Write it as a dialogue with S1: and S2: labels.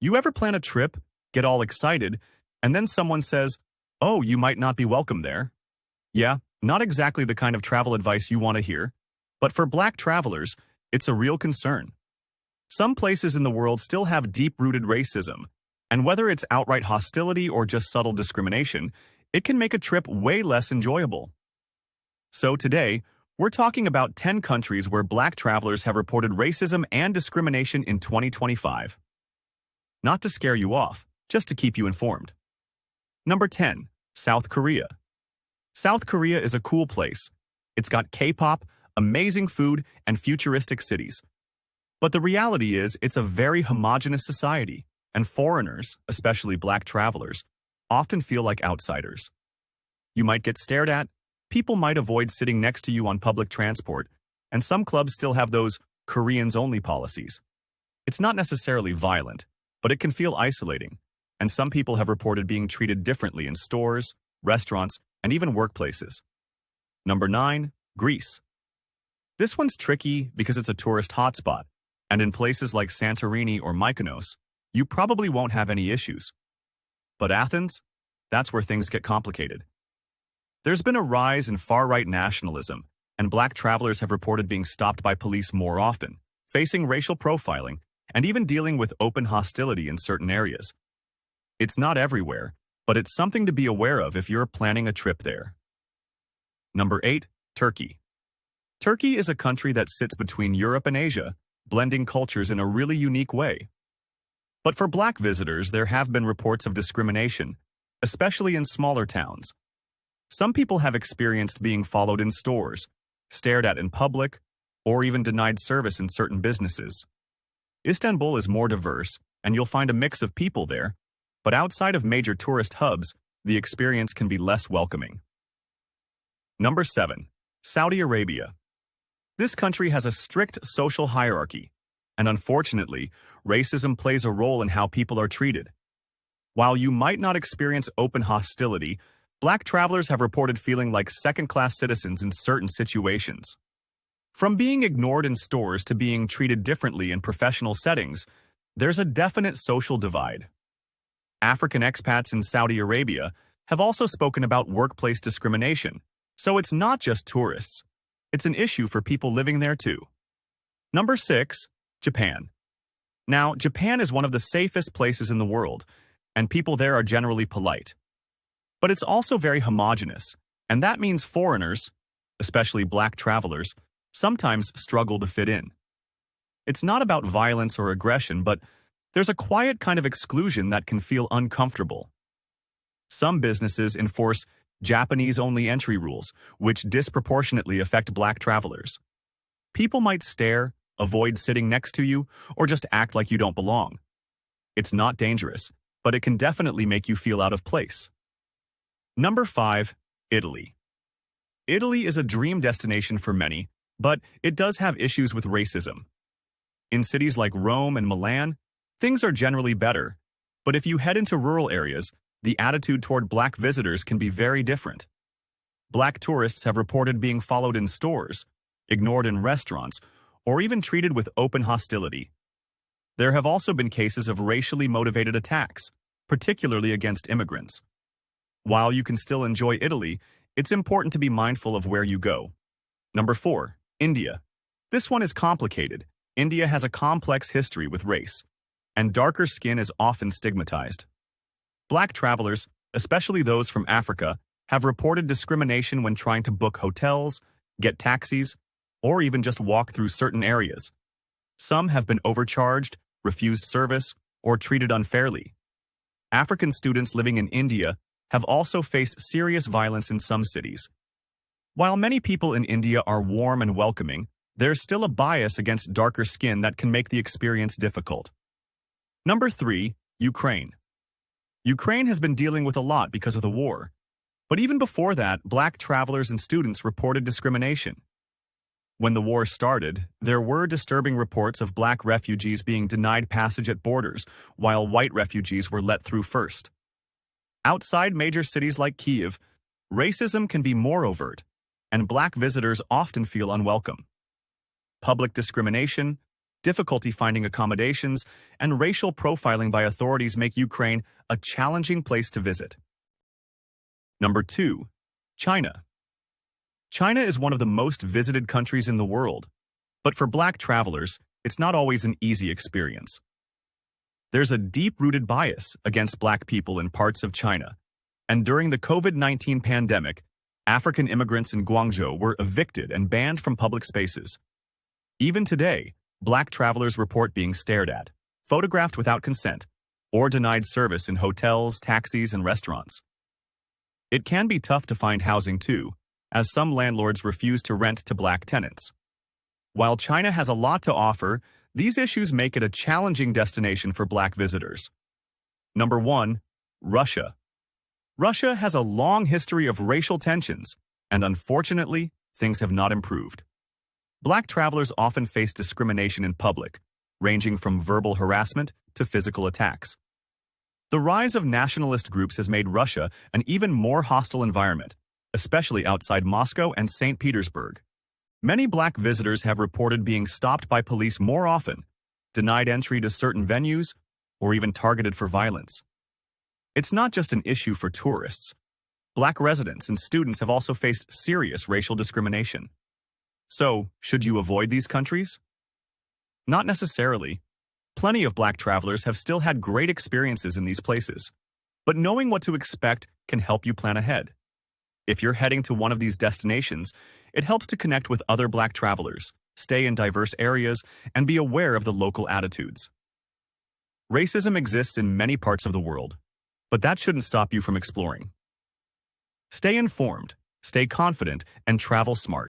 S1: You ever plan a trip, get all excited, and then someone says, "Oh, you might not be welcome there"? Yeah, not exactly the kind of travel advice you want to hear, but for Black travelers, it's a real concern. Some places in the world still have deep-rooted racism, and whether it's outright hostility or just subtle discrimination, it can make a trip way less enjoyable. So today, we're talking about 10 countries where Black travelers have reported racism and discrimination in 2025. Not to scare you off, just to keep you informed. Number 10. South Korea. South Korea is a cool place. It's got K-pop, amazing food, and futuristic cities. But the reality is, it's a very homogenous society, and foreigners, especially Black travelers, often feel like outsiders. You might get stared at, people might avoid sitting next to you on public transport, and some clubs still have those Koreans-only policies. It's not necessarily violent, but it can feel isolating, and some people have reported being treated differently in stores, restaurants, and even workplaces. Number 9. Greece. This one's tricky because it's a tourist hotspot, and in places like Santorini or Mykonos, you probably won't have any issues. But Athens? That's where things get complicated. There's been a rise in far-right nationalism, and Black travelers have reported being stopped by police more often, facing racial profiling, and even dealing with open hostility in certain areas. It's not everywhere, but it's something to be aware of if you're planning a trip there. Number 8. Turkey. Turkey is a country that sits between Europe and Asia, blending cultures in a really unique way. But for Black visitors, there have been reports of discrimination, especially in smaller towns. Some people have experienced being followed in stores, stared at in public, or even denied service in certain businesses. Istanbul is more diverse, and you'll find a mix of people there, but outside of major tourist hubs, the experience can be less welcoming. Number 7. Saudi Arabia. This country has a strict social hierarchy, and unfortunately, racism plays a role in how people are treated. While you might not experience open hostility, Black travelers have reported feeling like second-class citizens in certain situations. From being ignored in stores to being treated differently in professional settings, there's a definite social divide. African expats in Saudi Arabia have also spoken about workplace discrimination, so it's not just tourists. It's an issue for people living there too. Number 6. Japan. Now, Japan is one of the safest places in the world, and people there are generally polite. But it's also very homogeneous, and that means foreigners, especially Black travelers, sometimes struggle to fit in. It's not about violence or aggression, but there's a quiet kind of exclusion that can feel uncomfortable. Some businesses enforce Japanese-only entry rules, which disproportionately affect Black travelers. People might stare, avoid sitting next to you, or just act like you don't belong. It's not dangerous, but it can definitely make you feel out of place. Number 5. Italy. Italy is a dream destination for many, but it does have issues with racism. In cities like Rome and Milan, things are generally better, but if you head into rural areas, the attitude toward Black visitors can be very different. Black tourists have reported being followed in stores, ignored in restaurants, or even treated with open hostility. There have also been cases of racially motivated attacks, particularly against immigrants. While you can still enjoy Italy, it's important to be mindful of where you go. Number 4. India. This one is complicated. India has a complex history with race, and darker skin is often stigmatized. Black travelers, especially those from Africa, have reported discrimination when trying to book hotels, get taxis, or even just walk through certain areas. Some have been overcharged, refused service, or treated unfairly. African students living in India have also faced serious violence in some cities. While many people in India are warm and welcoming, there's still a bias against darker skin that can make the experience difficult. Number 3. Ukraine. Ukraine has been dealing with a lot because of the war. But even before that, Black travelers and students reported discrimination. When the war started, there were disturbing reports of Black refugees being denied passage at borders, while white refugees were let through first. Outside major cities like Kyiv, racism can be more overt, and Black visitors often feel unwelcome. Public discrimination, difficulty finding accommodations, and racial profiling by authorities make Ukraine a challenging place to visit. Number 2. China. China is one of the most visited countries in the world, but for Black travelers, it's not always an easy experience. There's a deep-rooted bias against Black people in parts of China, and during the COVID-19 pandemic, African immigrants in Guangzhou were evicted and banned from public spaces. Even today, Black travelers report being stared at, photographed without consent, or denied service in hotels, taxis, and restaurants. It can be tough to find housing too, as some landlords refuse to rent to Black tenants. While China has a lot to offer, these issues make it a challenging destination for Black visitors. Number 1. Russia. Russia has a long history of racial tensions, and unfortunately, things have not improved. Black travelers often face discrimination in public, ranging from verbal harassment to physical attacks. The rise of nationalist groups has made Russia an even more hostile environment, especially outside Moscow and St. Petersburg. Many Black visitors have reported being stopped by police more often, denied entry to certain venues, or even targeted for violence. It's not just an issue for tourists. Black residents and students have also faced serious racial discrimination. So, should you avoid these countries? Not necessarily. Plenty of Black travelers have still had great experiences in these places, but knowing what to expect can help you plan ahead. If you're heading to one of these destinations, it helps to connect with other Black travelers, stay in diverse areas, and be aware of the local attitudes. Racism exists in many parts of the world, but that shouldn't stop you from exploring. Stay informed, stay confident, and travel smart.